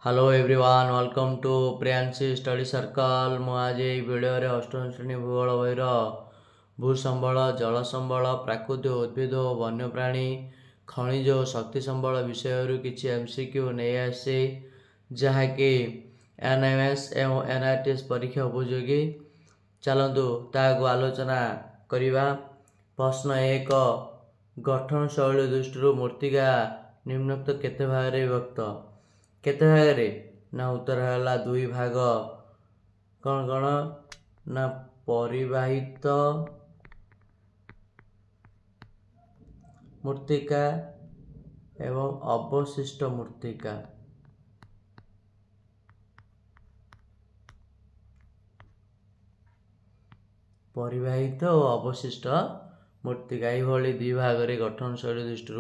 Hello everyone welcome to Priyanshi study circle. मु आज ये वीडियो रे अष्टम श्रेणी भूगोल बहिर भूसंबल जल संबल प्राकृतिक उद्भिद और वन्यप्राणी खनिज और शक्ति संबल विषय किसी एमसीक्यू नहीं आसी जहाँकि एनएमएस एवं एनआरटीएस परीक्षा उपयोगी। चलतु ताकू आलोचना करवा। प्रश्न एक, गठन शैली दृष्टि मूर्तिका निम्नोक्त केते भाग रे विभक्त? केते भाग रे ना उत्तर है दुई भाग। कौन कौन ना परिवाहित मूर्तिका एवं अवशिष्ट मूर्तिका। परिवाहित और अवशिष्ट मूर्तिका यही दुई भाग रे गठन शैली दृष्टि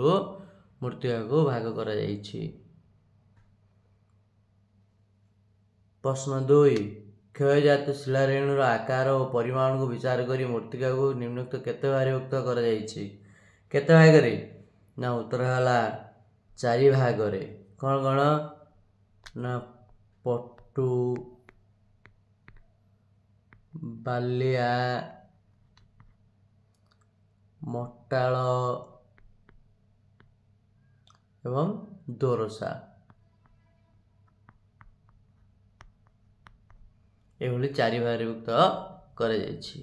मूर्तिका को भाग करा जाइछि। प्रश्न 2, क्षयजात शिलारेणुर आकार और परिमाण को विचार करी मूर्तिका को निम्नोक्त केते भाग विभक्त करा जाइछि? केते भाग रे ना उत्तर है 4 भाग रे। कौन कौन ना पटु, बालिया, मटाल एवं दोरसा। एभली 4 भाग विभक्त करा जाइछि।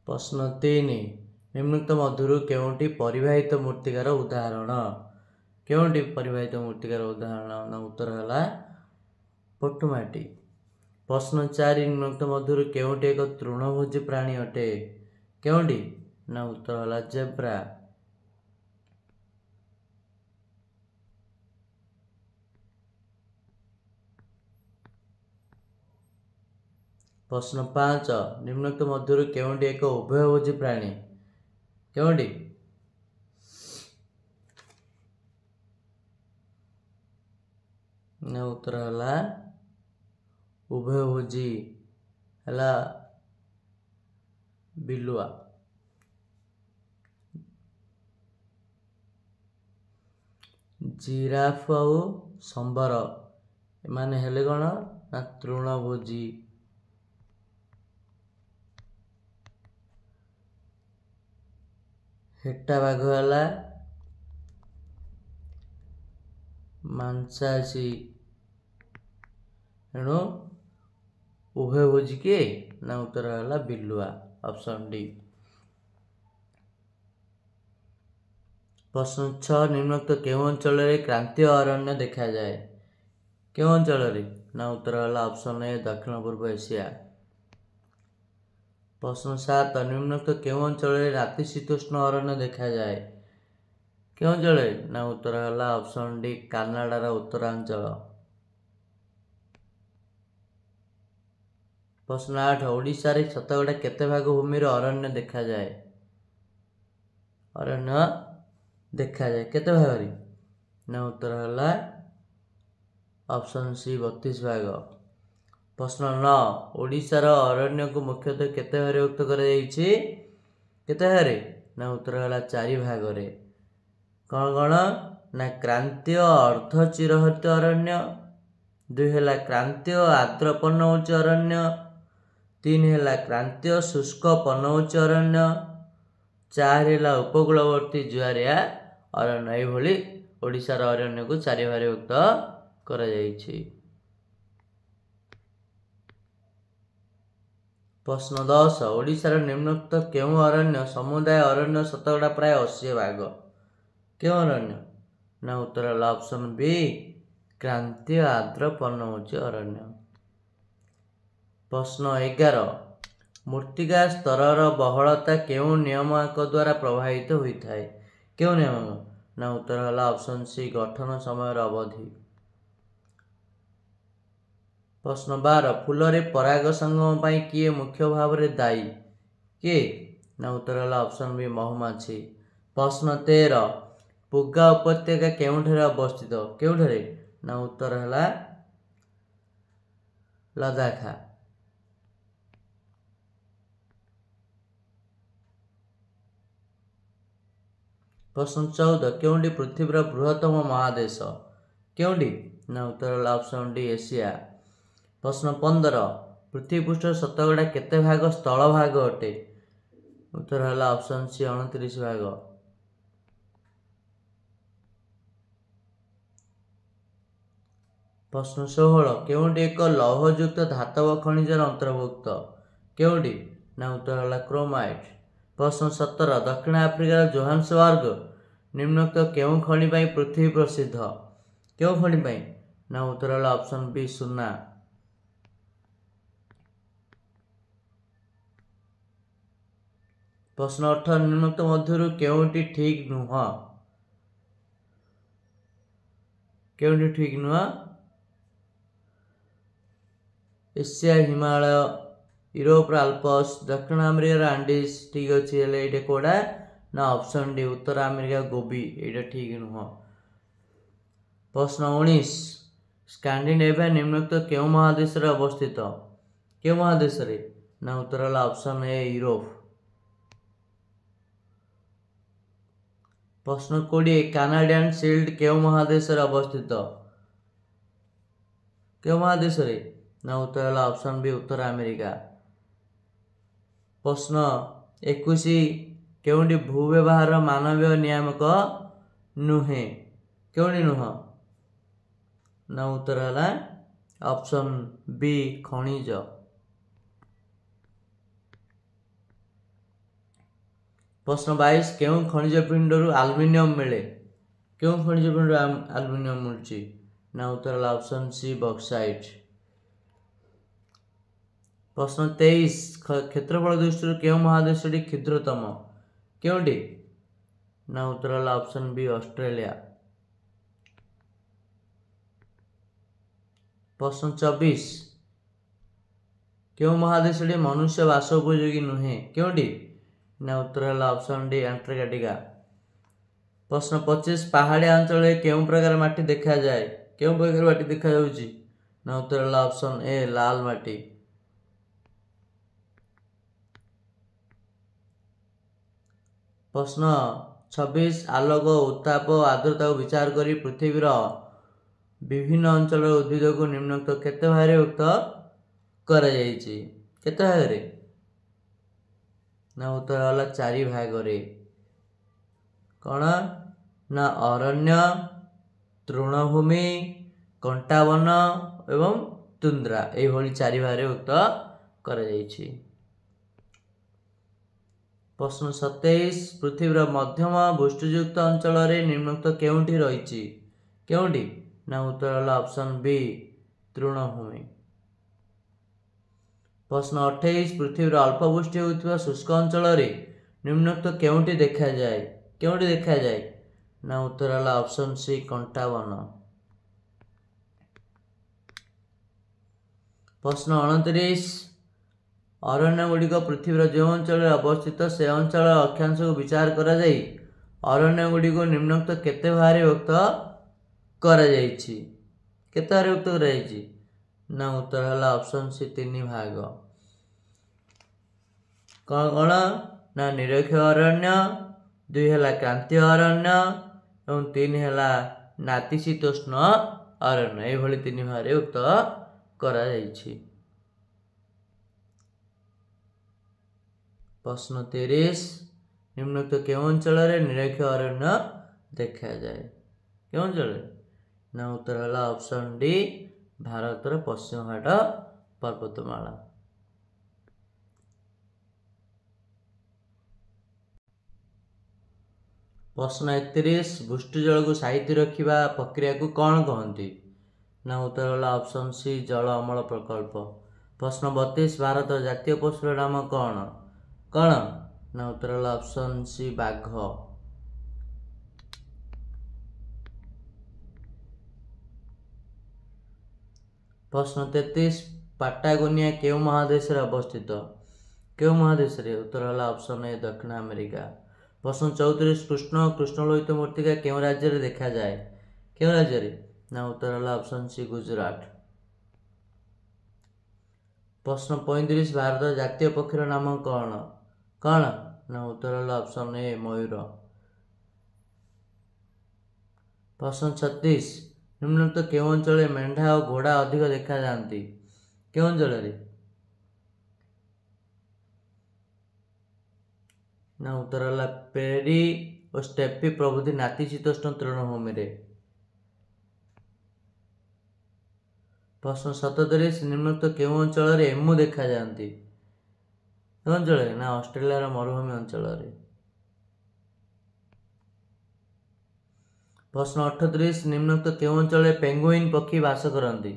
प्रश्न 3, निम्नोक्त मध्यरु केउंटी परिवाहित मूर्तिकार उदाहरण? केउंटी परिवाहित मूर्तिकार उदाहरण ना उत्तर है पटुमाटी। प्रश्न 4, निम्नोक्त मध्यरु केउंटी एक तृणभोजी प्राणी अटे? केउंटी ना उत्तर है जेब्रा। प्रश्न 5, निम्नोक्त मध्यरु केउंटी एक उभयभोजी प्राणी? केउंटी ना उत्तर है उभयभोजी है बिलुआ। जिराफ और संबर माने हेले कौन ना तृणभोजी। हेटा बाघ है मांसाशी। एणु उभयभोजी के ना उत्तर है बिलुआ, ऑप्शन डी। प्रश्न 6, निम्नोक्त केउ अंचल क्रांतीय अरण्य देखा जाए? केउ अंचल ना उत्तर है ऑप्शन ए दक्षिण पूर्व एशिया। प्रश्न 7, निम्नोक्त केउ अंचल नातिशीतोष्ण अरण्य देखा जाए? केउ अंचल ना उत्तर है ऑप्शन डी कनाडार उत्तरांचल। प्रश्न 8, ओडिशा रे शतकड़ा केते भाग भूमि अरण्य देखा जाए? अरण्य देखा जाए केते भाग रे ना उत्तर है ऑप्शन सी 32 भाग। प्रश्न 9, ओडिशा रो अरण्य को मुख्यतः केते भाग विभक्त करा जाइछि? केते भाग रे ना उत्तर है 4 भाग रे। कौन कौन ना क्रांतीय अर्ध चिरहरित अरण्य, 2 है क्रांतीय आर्द्र पर्णमोची अरण्य, 3 है क्रांतीय शुष्क पर्णमोची अरण्य, 4 है उपकूलवर्ती जुआरिया अरण्य। यही ओडिशार अरण्य को 4 भाग विभक्त करा जाइछि। प्रश्न 10, ओडिशार निम्नोक्त केउ अरण्य समुदाय अरण्य शतकड़ा प्राय 80 भाग? केउ अरण्य ना उत्तर है ऑप्शन बी क्रांतीय आर्द्र पर्णमोची अरण्य। प्रश्न 11, मूर्तिका स्तर बहलता केउ नियामक द्वारा प्रभावित होता है? केउ नियामक ना उत्तर है ऑप्शन सी गठन समय अवधि। प्रश्न 12, फूल रे पराग संगम पाई किए मुख्य भाव रे दायी? किए ना उत्तर है ऑप्शन बी महुमाछी। प्रश्न 13, पुगा उपत्यका केउठरे अवस्थित? केउठरे ना उत्तर है लद्दाख। प्रश्न 14 केउंडी पृथ्वीर बृहत्तम महादेश केउंडी ना उत्तर होला ऑप्शन डी एशिया। प्रश्न 15 पृथ्वी पृष्ठ शतकड़ा केते भाग स्थल भाग अटे उत्तर होला ऑप्शन सी 29 भाग। प्रश्न 16 केउंडी एक लौहयुक्त धातव खनिजर अंतर्भुक्त केउंडी ना उत्तर होला क्रोमाइट। प्रश्न 17 दक्षिण आफ्रिकार जोहान्सबर्ग निम्नोक्त केउं खनि पई पृथ्वी प्रसिद्ध केउं खनि पई ना उत्तर होला ऑप्शन बी सुना। प्रश्न 18 निम्नोक्त मध्यरु केउंटी ठीक नुह केउंटी ठीक नुह एशिया हिमालय यूरोप आल्पस दक्षिण अमेरिका आंडीज ठीक अच्छे ये कौड़ा ना ऑप्शन डी उत्तर अमेरिका गोबी ये ठीक नुह। प्रश्न 19 स्कैंडिनेविया निम्नोक्त केउं महादेश रे अवस्थित केउं महादेश रे ना उत्तर होला ऑप्शन ए यूरोप। प्रश्न 20 कैनाडियन शील्ड केउं महादेश रे अवस्थित केउं महादेश रे ना उत्तर होला ऑप्शन बी उत्तर अमेरिका। प्रश्न 21 केउंडी भूव्यवहार मानवीय नियामक नुहे केउंडी नुह ना उत्तर होला ऑप्शन बी खनिज। प्रश्न 22 केउं खनिज पिंडरू एल्युमिनियम मिले केउं खनिज पिंडरू एल्युमिनियम मिलची ना उत्तर होला ऑप्शन सी बॉक्साइट। प्रश्न 23 क्षेत्रफल दृष्टि केउं महादेशटी क्षुद्रतम केउंटी ना उत्तर होला ऑप्शन बी ऑस्ट्रेलिया। प्रश्न 24 केउं महादेशटी मनुष्य वास उपयोगी नुहे केउंटी ना उत्तर होला ऑप्शन डी एंटार्क्टिका। प्रश्न 25 पहाड़िया अंचल केउं प्रकार माटी देखा जाए केउं प्रकार माटी देखा जाउची ना उत्तर होला ऑप्शन ए लाल माटी। प्रश्न 26 आलोक उत्ताप आर्द्रता को विचार करी पृथ्वीर विभिन्न अंचल उद्भिद को निम्नोक्त केते भागरे उक्त करा जायछि केते भागरे ना उत्तर होला 4 भागरे कौन ना अरण्य तृणभूमि कंटावन एवं तुंद्रा एई भली 4 भागरे उक्त करा जायछि। प्रश्न 27 पृथ्वीर मध्यम भूष्टयुक्त अंचल निम्नोक्त केउंठी रहिछि केउंठी ना उत्तर होला ऑप्शन बी तृणभूमि। प्रश्न 28 पृथ्वीर अल्प वृष्टि होउथिबा शुष्क अंचल निम्नोक्त केउंठी देखा जाए ना उत्तर होला ऑप्शन सी कंटावन। प्रश्न 29 अरण्य गुड़िक पृथ्वीर जो अंचल अवस्थित से अंचल अक्षांश को विचार करा जाई अरण्य गुड़िक निम्नोक्त केते भागरे उक्त करा जायछि केते भागरे उक्त करा जायछि ना उत्तर होला ऑप्शन सी 3 भाग कौन कौन ना निरक्षीय अरण्य 2 होला क्रांतीय अरण्य और 3 होला नातिशीतोष्ण अरण्य एई भली 3 भागरे उक्त करा जायछि। प्रश्न 30 निम्नोक्त केउं अंचल निरक्षीय अरण्य देखा जाए केउं अंचल ना उत्तर होला ऑप्शन डी भारतर पश्चिम घाट पर्वतमाला। प्रश्न 31 भूष्ट जल को साइती रखिबा प्रक्रिया को कौन कहती ना उत्तर होला ऑप्शन सी जल अमल प्रकल्प। प्रश्न 32 भारत जातीय पशुर नाम कौन कौन ना उत्तर होला ऑप्शन सी बाघ। प्रश्न 33 पाटागोनिया केउं महादेश रे अवस्थित केउं महादेश रे उत्तर होला ऑप्शन ए दक्षिण अमेरिका। प्रश्न 34 कृष्ण कृष्णलोहित मूर्तिका केउं राज्य रे देखा जाए केउं राज्य रे ना उत्तर होला ऑप्शन सी गुजरात। प्रश्न 35 भारत जातीय पक्षीर नाम कौन कौन ना उत्तर होला ऑप्शन ए मयूर। प्रश्न 36 निम्नलिखित केउं अंचल मेंढा और घोड़ा अधिक देखा जाती केउं अंचल ना उत्तर है पेरी और स्टेपी प्रभृति नातिशीतोष्ण तृणभूमि रे। प्रश्न 37 निम्नलिखित केउं अंचल एमु देखा जाती केउं अंचल ना ऑस्ट्रेलिया मरुभूमि अंचल। प्रश्न 38 निम्नलिखित केउं अंचल पेंगुइन पक्षी बास करती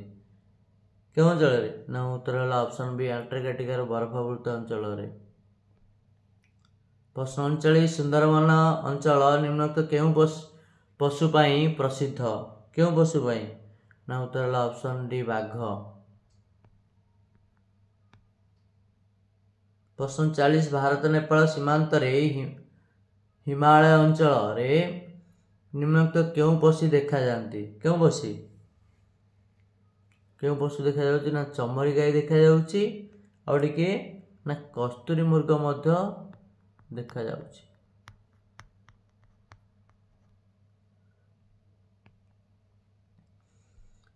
केउं अंचल ना उत्तर है ऑप्शन बी अंटार्कटिकार बरफावृत अंचल। प्रश्न 39 सुंदरबन अंचल निम्नलिखित केउं पशु प्रसिद्ध केउं पशु ना उत्तर है ऑप्शन डी बाघ। प्रश्न 40 भारत नेपाल सीमांत हिमालय अंचल रे निम्नलिखित केउं पक्षी देखा जाती केउं पशु देखा जाउची ना चमरी गाई देखा जाउची और टिके ना कस्तूरी मृग मध्य देखा जाउची।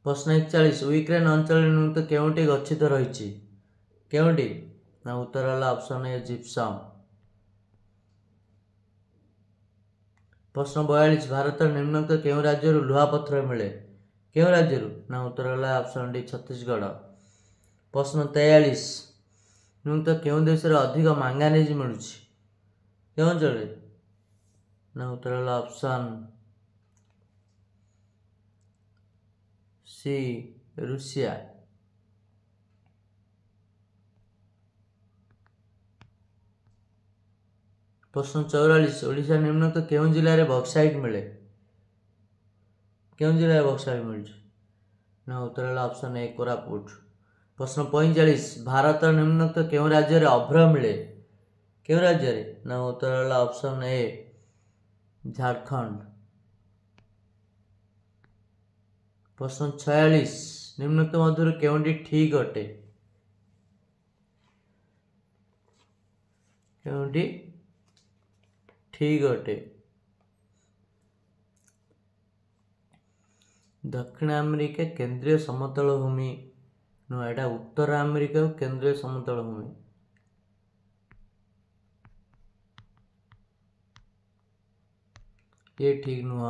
प्रश्न 41 यूक्रेन अंचल निम्नलिखित केउंटी गच्छित रही केउंटी ना उत्तर है ऑप्शन ए जिप्सम। प्रश्न 42 भारत निम्नलिखित केउं राज्य लुहा पत्थर मिले केउं राज्य ना उत्तर है ऑप्शन डी छत्तीसगढ़। प्रश्न 43 निम्नलिखित केउं देश रे अधिक मैंगानीज मिलुछि केउं अंचल ना उत्तर है ऑप्शन सी रूसिया। प्रश्न 44 ओडिशा निम्नलिखित केउं जिले में बक्साइट मिले केउं जिले में बक्साइट मिलुछि ना उत्तर है ऑप्शन ए कोरापुट। प्रश्न 45 भारत निम्नलिखित केउं राज्य रे अभ्र मिले केउं राज्य रे ना उत्तर है ऑप्शन ए झारखंड। प्रश्न 46 निम्नलिखित मध्य केउंटी ठीक अटे केउंटी ठीक अटे दक्षिण अमेरिका केंद्रीय समतल भूमि नुह एटा उत्तर अमेरिका केंद्रीय समतल भूमि। ये ठीक नुह।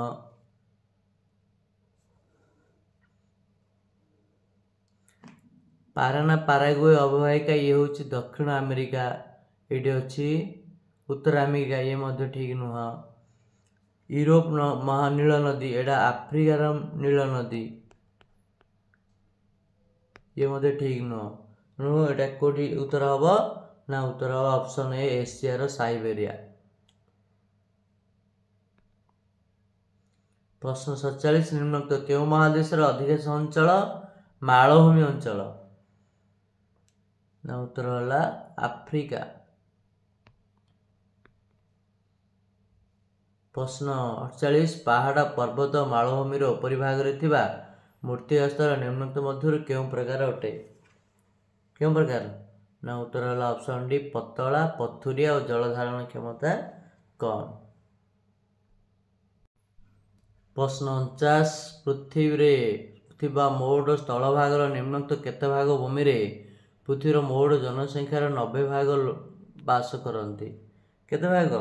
पाराना पाराग्वे अववाहिका ये हूँ दक्षिण अमेरिका ये अच्छी उत्तर अमेरिका ये मध्य ठीक नुह। यूरोप महानील नदी एटा आफ्रिकार नील नदी ये मध्य ठीक नुह एटा कोटी उत्तर हम ना उत्तर हम ऑप्शन ए एशियार साइबेरिया। प्रश्न 47 निम्नलिखित केउं महादेश अधिकांश अंचल मालभूमि अंचल ना उत्तर है आफ्रिका। प्रश्न 48 पहाड़ पर्वत मालभूमि उपरी भाग में मूर्ति स्तर निम्नलिखित मध्य केउं प्रकार अटे केउं प्रकार ना उत्तर है ऑप्शन डी पतला पथुरिया और जल धारण क्षमता कम। प्रश्न 49 पृथ्वी रे थिबा मोट स्थल भाग निम्नलिखित केते भाग भूमि रे पृथ्वीर मोट जनसंख्यार 90 भाग बास करती केते भाग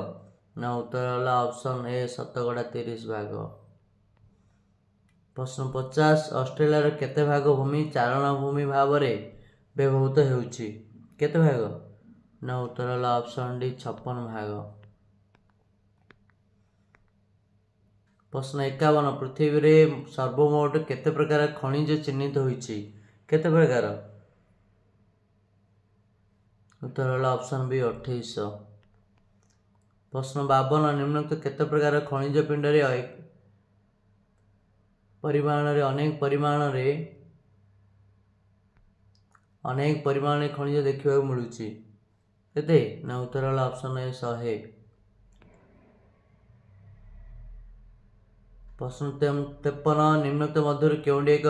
ना उत्तर है ऑप्शन ए 30% भाग। प्रश्न 50 ऑस्ट्रेलिया केते भाग भूमि चारण भूमि भाव में व्यवहृत होउछि केते भाग ना उत्तर है ऑप्शन डी 56 भाग। प्रश्न 51 पृथ्वी रे सर्वमोट केते प्रकार खनिज चिन्हित होइछि केते प्रकार उत्तर है ऑप्शन बी 2800। प्रश्न 52 निम्नलिखित केते प्रकार खनिज पिंड रे अनेक परिमाण खनिज देखा मिलूची केते ना उत्तर है ऑप्शन ए 100। प्रश्न 53 निम्नलिखित मध्य केउंडी एक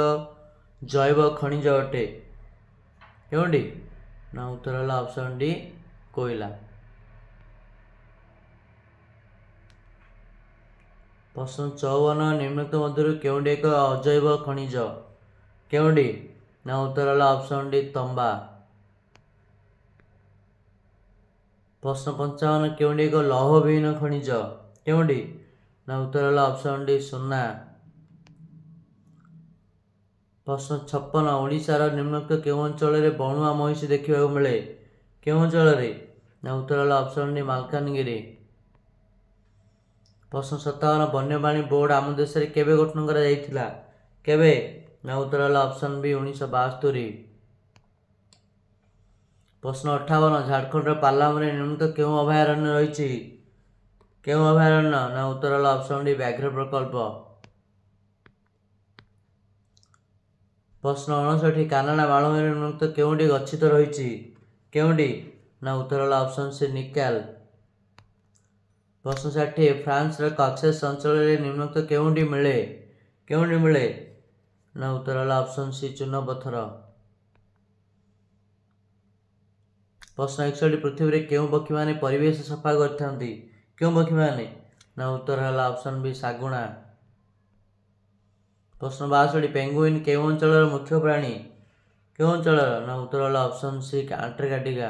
जैव खनिज अटे केउंडी ना उत्तर है ऑप्शन डी कोयला। ପ୍ରଶ୍ନ 54 ନିମ୍ନୋକ୍ତ ମଧ୍ୟରୁ କେଉଁଟି ଏକ ଅଜୈବ ଖଣିଜ? କେଉଁଟି? ନା ଉତ୍ତର ହେଲା ଅପସନ୍ ଡି ତମ୍ବା। ପ୍ରଶ୍ନ 55 କେଉଁଟି ଏକ ଲୌହବିହୀନ ଖଣିଜ? କେଉଁଟି? ନା ଉତ୍ତର ହେଲା ଅପସନ୍ ଡି ସୁନା। ପ୍ରଶ୍ନ 56 ଓଡ଼ିଶାର ନିମ୍ନୋକ୍ତ କେଉଁ ଅଞ୍ଚଳରେ ବଣୁଆ ମହିଷୀ ଦେଖିବାକୁ ମିଳେ? କେଉଁ ଅଞ୍ଚଳରେ? ନା ଉତ୍ତର ହେଲା ଅପସନ୍ ଡି ମାଲକାନଗିରି। ପ୍ରଶ୍ନ 57 ବନ୍ୟପ୍ରାଣୀ ବୋର୍ଡ ଆମ ଦେଶରେ କେବେ ଗଠନ କରାଯାଇଥିଲା? କେବେ? ନା ଉତ୍ତର ହେଲା ଅପସନ୍ ବି 1972। ପ୍ରଶ୍ନ 58 ଝାଡ଼ଖଣ୍ଡର ପାଲାମୁରେ ନିମ୍ନୋକ୍ତ କେଉଁ ଅଭୟାରଣ୍ୟ ରହିଛି? କେଉଁ ଅଭୟାରଣ୍ୟ? ନା ଉତ୍ତର ହେଲା ଅପସନ୍ ଡି ବ୍ୟାଘ୍ର ପ୍ରକଳ୍ପ। ପ୍ରଶ୍ନ 59 କାନାଡା ମାଳଭୂମିରେ ନିମ୍ନୋକ୍ତ କେଉଁଟି ଗଚ୍ଛିତ ରହିଛି? କେଉଁଟି? ନା ଉତ୍ତର ହେଲା ଅପସନ୍ ସି ନିକାଲ। ପ୍ରଶ୍ନ 60 ଫ୍ରାନ୍ସର କକ୍ସେସ୍ ଅଞ୍ଚଳରେ ନିମ୍ନୋକ୍ତ କେଉଁଟି ମିଳେ? କେଉଁଟି ମିଳେ? ନା ଉତ୍ତର ହେଲା ଅପସନ୍ ସି ଚୂନପଥର। ପ୍ରଶ୍ନ 61 ପୃଥିବୀରେ କେଉଁ ପକ୍ଷୀମାନେ ପରିବେଶ ସଫା କରିଥାନ୍ତି? କେଉଁ ପକ୍ଷୀମାନେ? ନା ଉତ୍ତର ହେଲା ଅପସନ୍ ବି ଶାଗୁଣା। ପ୍ରଶ୍ନ 62 ପେଙ୍ଗୁଇନ୍ କେଉଁ ଅଞ୍ଚଳର ମୁଖ୍ୟ ପ୍ରାଣୀ? କେଉଁ ଅଞ୍ଚଳର? ନା ଉତ୍ତର ହେଲା ଅପସନ୍ ସି ଆଣ୍ଟାର୍କଟିକା।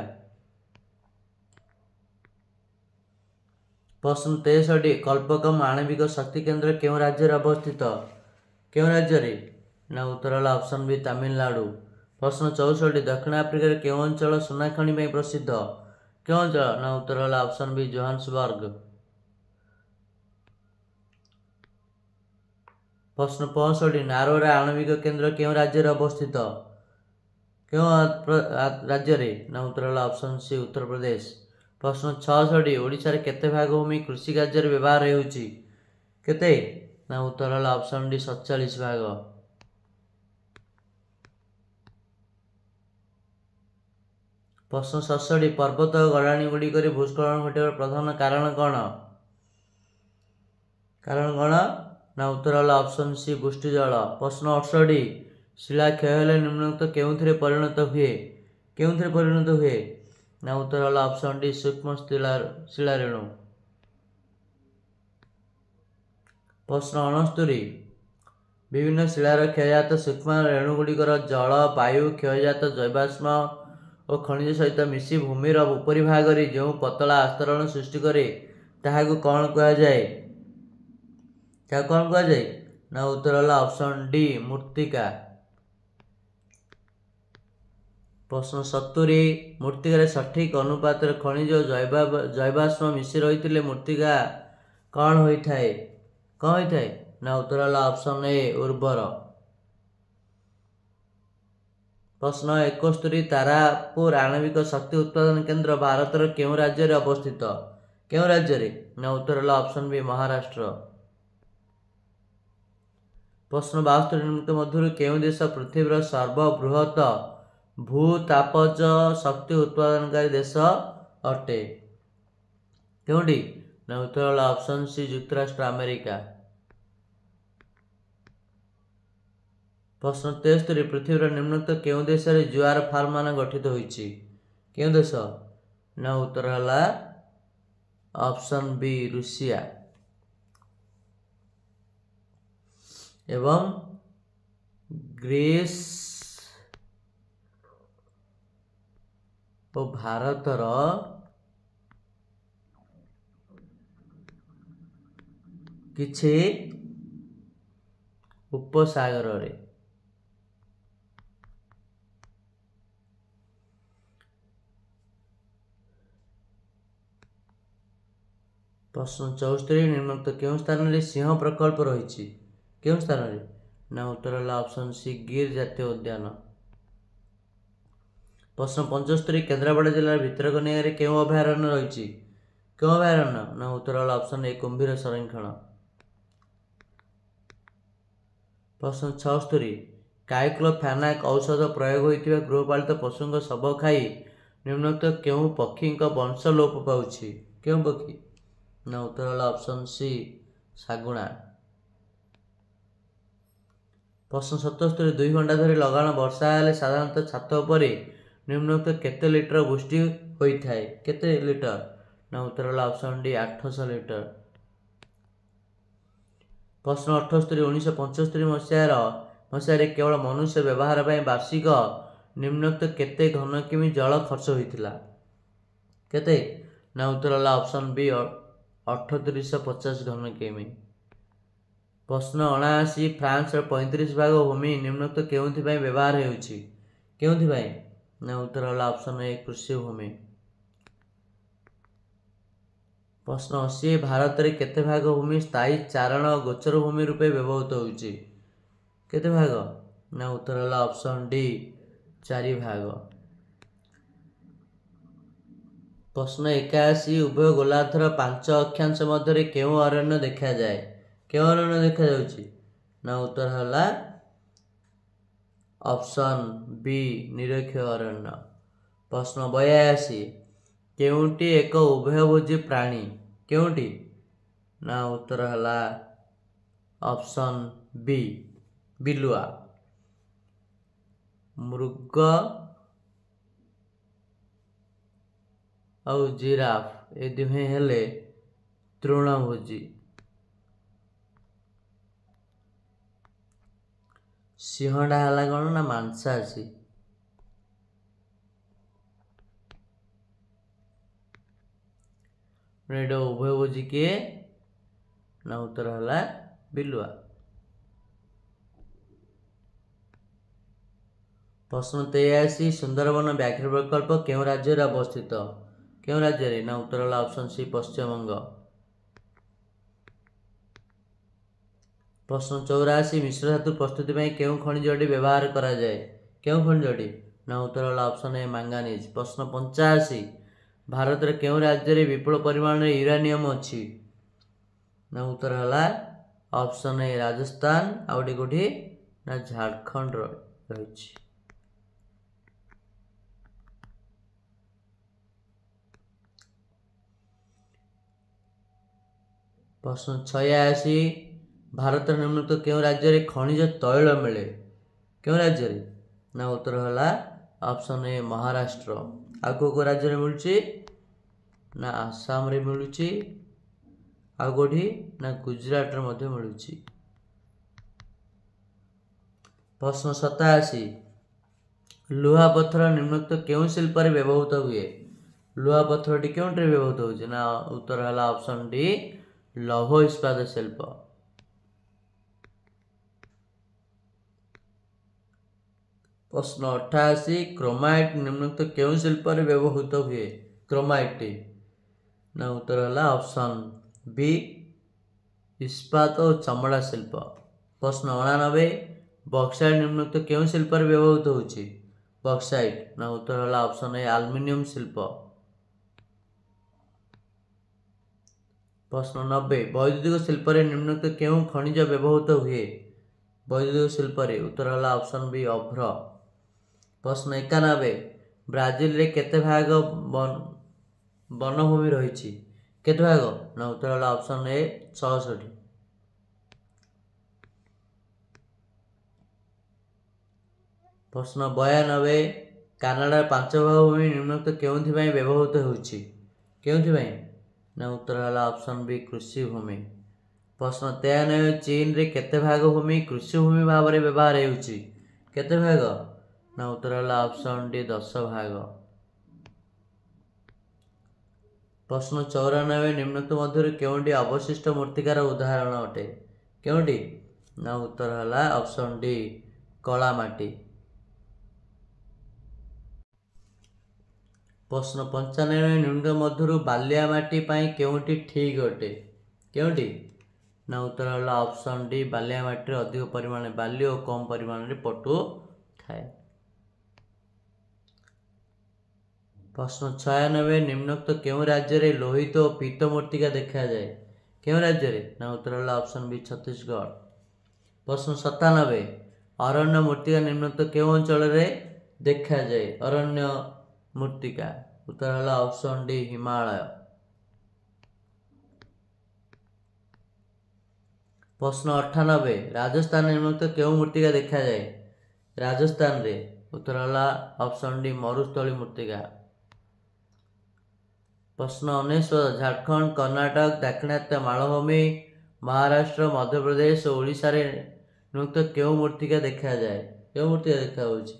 ପ୍ରଶ୍ନ 63 କଲ୍ପକମ୍ ଆଣବିକ ଶକ୍ତି କେନ୍ଦ୍ର କେଉଁ ରାଜ୍ୟରେ ଅବସ୍ଥିତ? କେଉଁ ରାଜ୍ୟରେ? ନା ଉତ୍ତର ହେଲା ଅପସନ୍ ବି ତାମିଲନାଡୁ। ପ୍ରଶ୍ନ 64 ଦକ୍ଷିଣ ଆଫ୍ରିକାର କେଉଁ ଅଞ୍ଚଳ ସୁନା ଖଣି ପାଇଁ ପ୍ରସିଦ୍ଧ? କେଉଁ ଅଞ୍ଚଳ? ନା ଉତ୍ତର ହେଲା ଅପସନ୍ ବି ଜୋହାନ୍ସବର୍ଗ। ପ୍ରଶ୍ନ 65 ନାରୋରା ଆଣବିକ କେନ୍ଦ୍ର କେଉଁ ରାଜ୍ୟରେ ଅବସ୍ଥିତ? କେଉଁ ରାଜ୍ୟରେ? ନା ଉତ୍ତର ହେଲା ଅପସନ୍ ସି ଉତ୍ତରପ୍ରଦେଶ। ପ୍ରଶ୍ନ 66 ଓଡ଼ିଶାରେ କେତେ ଭାଗ ଭୂମି କୃଷି କାର୍ଯ୍ୟରେ ବ୍ୟବହାର ହେଉଛି? କେତେ? ନା ଉତ୍ତର ହେଲା ଅପସନ୍ ଡି 47 ଭାଗ। ପ୍ରଶ୍ନ 67 ପର୍ବତ ଓ ଗଡ଼ାଣି ଗୁଡ଼ିକରେ ଭୂସ୍ଖଳନ ଘଟିବାର ପ୍ରଧାନ କାରଣ କ'ଣ? କାରଣ କ'ଣ? ନା ଉତ୍ତର ହେଲା ଅପସନ୍ ସି ବୃଷ୍ଟି ଜଳ। ପ୍ରଶ୍ନ 68 ଶିଳା କ୍ଷୟ ହେଲେ ନିମ୍ନୋକ୍ତ କେଉଁଥିରେ ପରିଣତ ହୁଏ? କେଉଁଥିରେ ପରିଣତ ହୁଏ? ନା ଉତ୍ତର ହେଲା ଅପସନ୍ ଡି ସୂକ୍ଷ୍ମ ଶିଳାରେଣୁ। ପ୍ରଶ୍ନ 69 ବିଭିନ୍ନ ଶିଳାର କ୍ଷୟଜାତ ସୂକ୍ଷ୍ମ ରେଣୁଗୁଡ଼ିକର ଜଳ ବାୟୁ କ୍ଷୟଜାତ ଜୈବାଶ୍ମ ଓ ଖଣିଜ ସହିତ ମିଶି ଭୂମିର ଉପରି ଭାଗରେ ଯେଉଁ ପତଳା ଆସ୍ତରଣ ସୃଷ୍ଟି କରେ ତାହାକୁ କ'ଣ କୁହାଯାଏ? ତାହାକୁ କ'ଣ କୁହାଯାଏ? ନା ଉତ୍ତର ହେଲା ଅପସନ୍ ଡି ମୃତ୍ତିକା। ପ୍ରଶ୍ନ 70 ମୃତ୍ତିକାରେ ସଠିକ୍ ଅନୁପାତରେ ଖଣିଜ ଓ ଜୈବାଶ୍ମ ମିଶି ରହିଥିଲେ ମୃତ୍ତିକା କ'ଣ ହୋଇଥାଏ? କ'ଣ ହୋଇଥାଏ? ନା ଉତ୍ତର ହେଲା ଅପସନ୍ ଏ ଉର୍ବର। ପ୍ରଶ୍ନ 71 ତାରାପୁର ଆଣବିକ ଶକ୍ତି ଉତ୍ପାଦନ କେନ୍ଦ୍ର ଭାରତର କେଉଁ ରାଜ୍ୟରେ ଅବସ୍ଥିତ? କେଉଁ ରାଜ୍ୟରେ? ନା ଉତ୍ତର ହେଲା ଅପସନ୍ ବି ମହାରାଷ୍ଟ୍ର। ପ୍ରଶ୍ନ 72 ନିମ୍ନୋକ୍ତ ମଧ୍ୟରୁ କେଉଁ ଦେଶ ପୃଥିବୀର ସର୍ବବୃହତ ଭୂତାପଜ ଶକ୍ତି ଉତ୍ପାଦନକାରୀ ଦେଶ ଅଟେ? କେଉଁଠି? ନା ଉତ୍ତର ହେଲା ଅପସନ୍ ସି ଯୁକ୍ତରାଷ୍ଟ୍ର ଆମେରିକା। ପ୍ରଶ୍ନ 73 ପୃଥିବୀର ନିମ୍ନୋକ୍ତ କେଉଁ ଦେଶରେ ଜୁଆର ଫାର୍ମ ମାନ ଗଠିତ ହୋଇଛି? କେଉଁ ଦେଶ? ନା ଉତ୍ତର ହେଲା ଅପସନ୍ ବି ରୁଷିଆ। ଏବଂ ଗ୍ରୀସ୍ ଓ ଭାରତର କିଛି ଉପସାଗରରେ। ପ୍ରଶ୍ନ 74 ନିମ୍ନୋକ୍ତ କେଉଁ ସ୍ଥାନରେ ସିଂହ ପ୍ରକଳ୍ପ ରହିଛି? କେଉଁ ସ୍ଥାନରେ? ନା ଉତ୍ତର ହେଲା ଅପସନ୍ ସି ଗିର୍ ଜାତୀୟ ଉଦ୍ୟାନ। ପ୍ରଶ୍ନ 75 କେନ୍ଦ୍ରାପଡ଼ା ଜିଲ୍ଲାର ଭିତରକନିକାରେ କେଉଁ ଅଭୟାରଣ୍ୟ ରହିଛି? କେଉଁ ଅଭୟାରଣ୍ୟ? ନା ଉତ୍ତର ହେଲା ଅପସନ୍ ଏ କୁମ୍ଭୀର ସଂରକ୍ଷଣ। ପ୍ରଶ୍ନ 76 କାଇକ୍ଲୋଫେନାକ୍ ଔଷଧ ପ୍ରୟୋଗ ହୋଇଥିବା ଗୃହପାଳିତ ପଶୁଙ୍କ ଶବ ଖାଇ ନିମ୍ନୋକ୍ତ କେଉଁ ପକ୍ଷୀଙ୍କ ବଂଶ ଲୋପ ପାଉଛି? କେଉଁ ପକ୍ଷୀ? ନା ଉତ୍ତର ହେଲା ଅପସନ୍ ସି ଶାଗୁଣା। ପ୍ରଶ୍ନ 77 2 ଘଣ୍ଟା ଧରି ଲଗାଣ ବର୍ଷା ହେଲେ ସାଧାରଣତଃ ଛାତ ଉପରେ ନିମ୍ନୋକ୍ତ କେତେ ଲିଟର ବୃଷ୍ଟି ହୋଇଥାଏ? କେତେ ଲିଟର? ନା ଉତ୍ତର ହେଲା ଅପସନ୍ ଡି 800 ଲିଟର। प्रश्न 78 1975 मसीह केवल मनुष्य व्यवहार पर वार्षिक निम्नोक्त केते घन किमी जल खर्च होता केते ना उत्तर है ऑप्शन बी 3850 घन किमी। प्रश्न 79 फ्रांस 35 भाग भूमि निम्नोक्त केउंथिपाई व्यवहार हेउछि केउंथिपाई ना उत्तर है ऑप्शन ए कृषि भूमि। प्रश्न 80 भारत रे केते भाग भूमि स्थायी चारण और गोचर भूमि रूपे व्यवहृत होउछि केते भाग ना उत्तर है ऑप्शन डी 4 भाग। प्रश्न 81 उभय गोलार्धर 5 अक्षांश मध्य केउ अरण्य देखा जाए केउ अरण्य देखा जाउछि ना उत्तर है ऑप्शन बी निरक्ष अरण्य। प्रश्न 82 केउंटी एक उभयभोजी प्राणी केउंटी ना उत्तर है ऑप्शन बी बिलुआ। मृग और जिराफ ए दुहे हेले तृणभोजी। सिंहटा है कौन ना मांसासी। उभयभोजी किए ना उत्तर है बिलुआ। प्रश्न 83 सुंदरबन व्याघ्र प्रकल्प केउ राज्य रे अवस्थित केउ राज्य रे ना उत्तर है ऑप्शन सी पश्चिम बंग। प्रश्न 84 मिश्र धातु प्रस्तुति में केउ खनिजटी व्यवहार करा जाए केउ खनिजटी ना उत्तर है ऑप्शन ए मैंगानीज। प्रश्न 85 भारत रे केउ राज्य रे विपुल परिमाण रे यूरेनियम अछि ना उत्तर है ऑप्शन ए राजस्थान आउटी कोठी ना झारखंड रही। प्रश्न 86 भारत निम्नलिखित केउ राज्य रे खनिज तैल मिले केउ राज्य रे ना उत्तर है ऑप्शन ए महाराष्ट्र। आ को राज्य रे मिलुची ना आसाम रे मिलुची आ कोठी ना गुजरात रे मध्य मिलुची। प्रश्न 87 लुहा पत्थर निम्नलिखित केउ शिल्प रे व्यवहृत हुए लुहा पत्थर टी केउंटे व्यवहृत होउची ना उत्तर है ऑप्शन डी लौह इस्पात शिल्प। प्रश्न 88 क्रोमाइट निम्नलिखित केउ शिल्प रे व्यवहृत हुए क्रोमाइट टी ना उत्तर है ऑप्शन बी इस्पात और चमड़ा शिल्प। प्रश्न 89 बक्साइट निम्नलिखित केउ शिल्प रे व्यवहृत होउची बक्साइट ना उत्तर है ऑप्शन ए एल्युमिनियम शिल्प। प्रश्न 90 वैद्युतिक शिल्प रे निम्नलिखित केउ खनिज व्यवहृत हुए वैद्युतिक शिल्प रे उत्तर है ऑप्शन बी अभ्र। प्रश्न 91 ब्राजिल रे केते भाग वनभूमि रही केते भाग ना उत्तर है ऑप्शन ए 66। प्रश्न 92 कानाडा 5 भाग भूमि निम्नलिखित केउंथिपाई व्यवहृत होउची केउंथिपाई ना उत्तर है ऑप्शन बी कृषि भूमि। प्रश्न 93 चीन रे केते भाग भूमि कृषि भूमि भाव रे व्यवहार हेउची केते भाग ना उत्तर है ऑप्शन डी 10 भाग। प्रश्न 94 निम्नलिखित मध्य केउंटी अवशिष्ट मूर्तिकार उदाहरण अटे केउंटी ना उत्तर है ऑप्शन डी कलामाटी। प्रश्न 95 निम्नलिखित मध्य बालिया माटी पाई केउंटी ठीक अटे केउंटी ना उत्तर है ऑप्शन डी बालिया माटी अधिक परिमाण बाली और कम परिमाण रे पटु थाए। प्रश्न 96 निम्नलिखित केउ राज्य रे लोहित और पीत मूर्तिका देखा जाए केउ राज्य रे ना उत्तर है ऑप्शन बी छत्तीसगढ़। प्रश्न 97 अरण्य मूर्तिका निम्नलिखित केउ अंचल रे देखा जाए अरण्य मूर्तिका उत्तर है ऑप्शन डी हिमालय। प्रश्न 98 राजस्थान निम्नलिखित केउ मूर्तिका देखा जाए राजस्थान रे उत्तर है ऑप्शन डी मरुस्थली मूर्तिका। प्रश्न 19 झारखंड कर्नाटक दाक्षिणात्य मालभूमि महाराष्ट्र मध्य प्रदेश ओडिशा रे निम्नलिखित केउं मूर्तिका देखा जाए केउं मूर्तिका देखा होउछि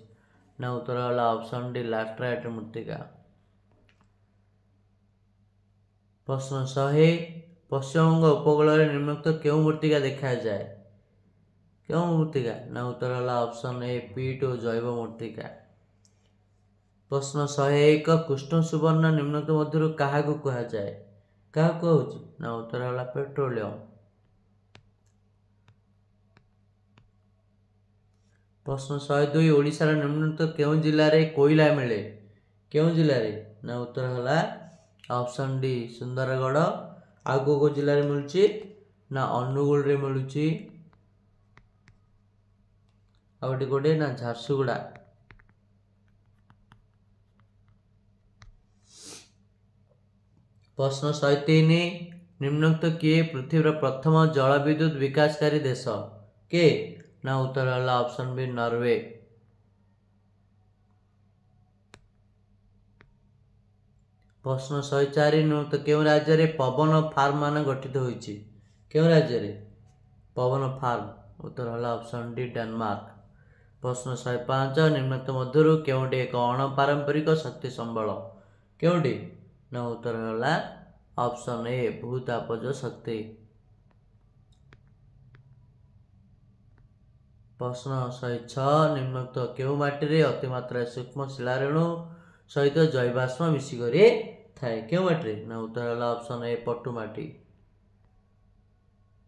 ना उत्तर होला ऑप्शन डी लास्ट्राइट मूर्तिका। प्रश्न 100 पश्चिमबंग उपकूल में निम्नलिखित केउं मूर्तिका देखा जाए केउं मूर्तिका ना उत्तर होला ऑप्शन ए पीठ और जैव मूर्तिका। प्रश्न 101 कृष्ण सुवर्ण निम्नलिखित मध्यरु काहाकु कहा जाए काहाकु कहउछि ना उत्तर होला पेट्रोलियम। प्रश्न 102 ओडिशा रा निम्नलिखित केउं जिल्ला रे कोयला मिले केउं जिल्ला रे ना उत्तर होला ऑप्शन डी सुंदरगढ़। आगो को जिल्ला रे मिलुछि ना अनुगुल रे मिलुछि आउटी कोडे ना झारसुगुड़ा। प्रश्न 103 निम्नलिखित किए पृथ्वीर प्रथम जल विद्युत विकासकारी देश के ना उत्तर होला ऑप्शन बी नॉर्वे। प्रश्न 104 निम्नलिखित केउं राज्य रे पवन फार्म मान गठित होइछि केउं राज्य रे पवन फार्म उत्तर होला ऑप्शन डी डेनमार्क। प्रश्न 105 निम्नलिखित मध्यरु केउंटी एक अणपारंपरिक शक्ति संबल केउंटी ना उत्तर होला ऑप्शन ए भूतापज शक्ति। प्रश्न 106 निम्नलिखित केउं माटी रे अति मात्रा सूक्ष्म शिलारेणु सहित जैवाश्म मिसी करे थाए केउं माटी रे ना उत्तर होला ऑप्शन ए पट्टू माटी।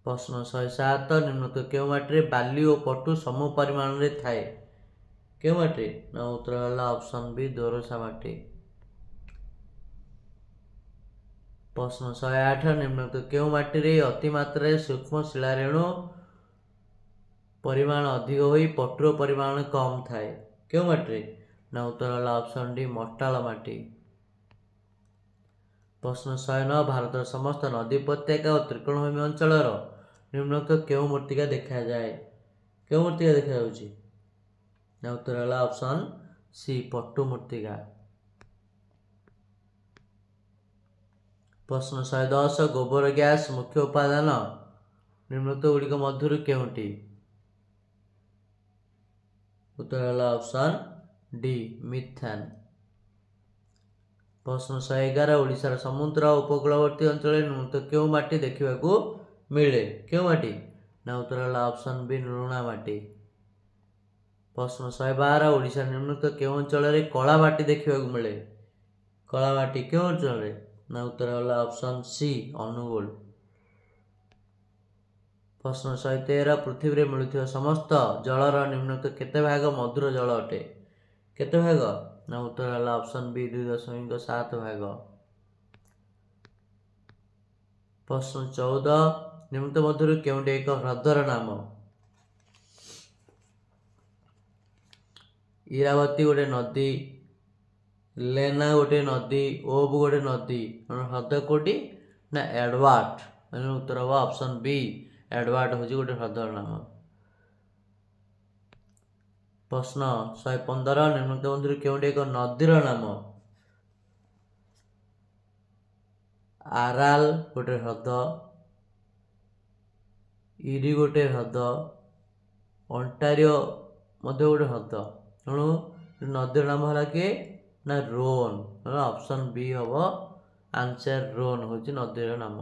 प्रश्न 107 निम्नलिखित केउं माटी रे बाली और पट्टू सम परिमाण रे थाए केउं माटी रे ना उत्तर होला ऑप्शन बी दोरसा माटी। प्रश्न 108 निम्नलिखित केउं माटी रे अति मात्रा सूक्ष्म शिलारेणु परिमाण अधिक होई पट्टूर परिमाण कम थाए केउं माटी रे ना उत्तर होला ऑप्शन डी मटाल माटी। प्रश्न 109 भारत समस्त नदी उपत्यका और त्रिकोणभूमि अंचल निम्नलिखित केउं मूर्तिका देखा जाए केउं मूर्तिका देखा जाउछि ना उत्तर होला ऑप्शन सी पट्टू मूर्तिका। प्रश्न 110 गोबर गैस मुख्य उपादान निम्नलिखित गुड़िक मध्यरु केउंटी उत्तर होला ऑप्शन डी मिथेन। प्रश्न 111 ओडिशार समुद्र उपकूलवर्ती अंचल निम्नलिखित केउं माटी देखिबाकू मिले केउं माटी ना उत्तर होला ऑप्शन बी लुणा माटी। प्रश्न 112 ओडिशा निम्नलिखित केउं अंचल रे कला माटी देखिबाकू मिले कला माटी केउं अंचल रे ना उत्तर होला ऑप्शन सी अनुगुल। प्रश्न 113 पृथ्वी रे मिलुथिबा समस्त जलर निम्नलिखित केते भाग मधुर जल अटे केते भाग ना उत्तर होला ऑप्शन बी 2.7 भाग। प्रश्न 14 निम्नलिखित मध्यरु केउंटी एक ह्रदर नाम इरावती गोटे नदी लेना गोटे नदी ओब गोटे नदी ह्रद कोटी ना एडवर्ड उत्तर हम ऑप्शन बी एडवर्ड हूँ गोटे ह्रदर नाम। प्रश्न 115 निम्नलिखित मध्यरु केउंटी एक नदीर नाम आराल गोटे ह्रद इरी गोटे ह्रद अंटारियो मध्य गोटे ह्रद तेणु नदीर नाम है कि ना रोन ऑप्शन बी हम आंसर रोन हूँ नदीर नाम।